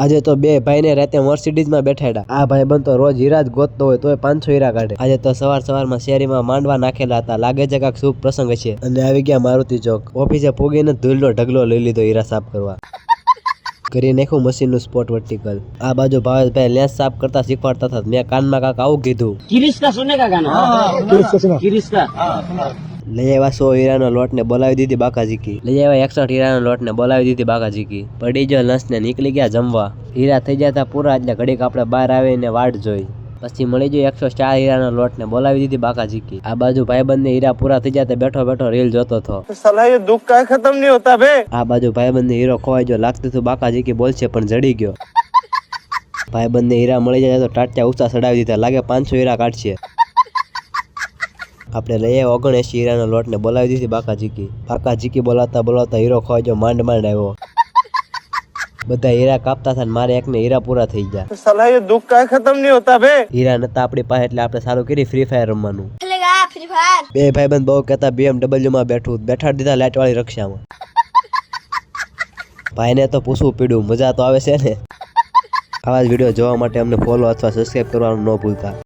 આજે તો બે ભાઈને રાતે મર્સિડીઝમાં બેઠાડ્યા. આ ભાઈ બંધ તો રોજ હીરા જ ગોતતો હોય તોય 500 હીરા કાઢે. આજે તો સવારમાં શેરીમાં માંડવા નાખેલા હતા. લાગે છે કાંઈક શુભ પ્રસંગ છે. અને આવી ગયા મારુતિ ચોક. ઓફિસે પૂગીને ધૂળનો ઢગલો લઈ લીધો હીરા સાફ કરવા. કરી નાખ્યું મશીનનું સ્પોટ વર્ટિકલ. આ બાજુ ભાવેશભાઈ લેન્સ સાફ કરતા શીખવાડતા હતા. મેં કાનમાં કાંક આવું કીધું. किरिश का सुनने का गाना किरिश का લઈ આવ્યા 100 હીરાનો લોટ ને બોલાવી દીધી બાકાજીકી. લઈ આવ્યા 61 હીરાનો લોટ ને બોલાવી દીધી બાકાજીકી. પડી ગયો લંચ ને નીકળી ગયા જમવા. હીરા થઈ જતા પૂરા એટલે ઘડીક આપણે બહાર આવીને વાટ જોઈ. પછી મળી ગયો 104 હીરાનો લોટ ને બોલાવી દીધી બાકાજીકી. આ બાજુ ભાઈબંધને હીરા પૂરા થઈ જતા બેઠો બેઠો રીલ જોતો હતો. साला ये दुख का खत्म नहीं होता बे. આ બાજુ ભાઈબંધને હીરો ખોવાઈ ગયો. લાગતું હતું બાકાજીકી બોલશે પણ જડી ગયો. ભાઈબંધને હીરા મળી જાય તો ટાટિયા ઊંચા ચડાવી દીધા. લાગે 500 હીરા કાઢશે. આપણે લઈ આવ્યા 79 હીરાનો લોટ ને બોલાવી દીધી બાકાજીકી. બાકાજીકી બોલાવતા બોલાવતા હીરો ખોવાઈ ગયો. માંડ માંડ આવ્યો. બધા હીરા કાપતા હતા ને મારે એકને હીરા પૂરા થઈ ગયા. साला ये दुख का खत्म नहीं होता बे. હીરા નતા આપણી પાસે એટલે આપણે સારું કરી ફ્રી ફાયર રમવાનું. फ्री फायर બે ભાઈબંધ બહુ કહેતા BMW માં બેઠાડી દીધા લાઇટ વાળી રક્ષામાં. ભાઈને તો પૂછવું પીડ્યું. મજા તો આવે છે ને. આવા જ વિડીયો જોવા માટે અમને ફોલો અથવા સબસ્ક્રાઇબ કરવાનું ન ભૂલતા.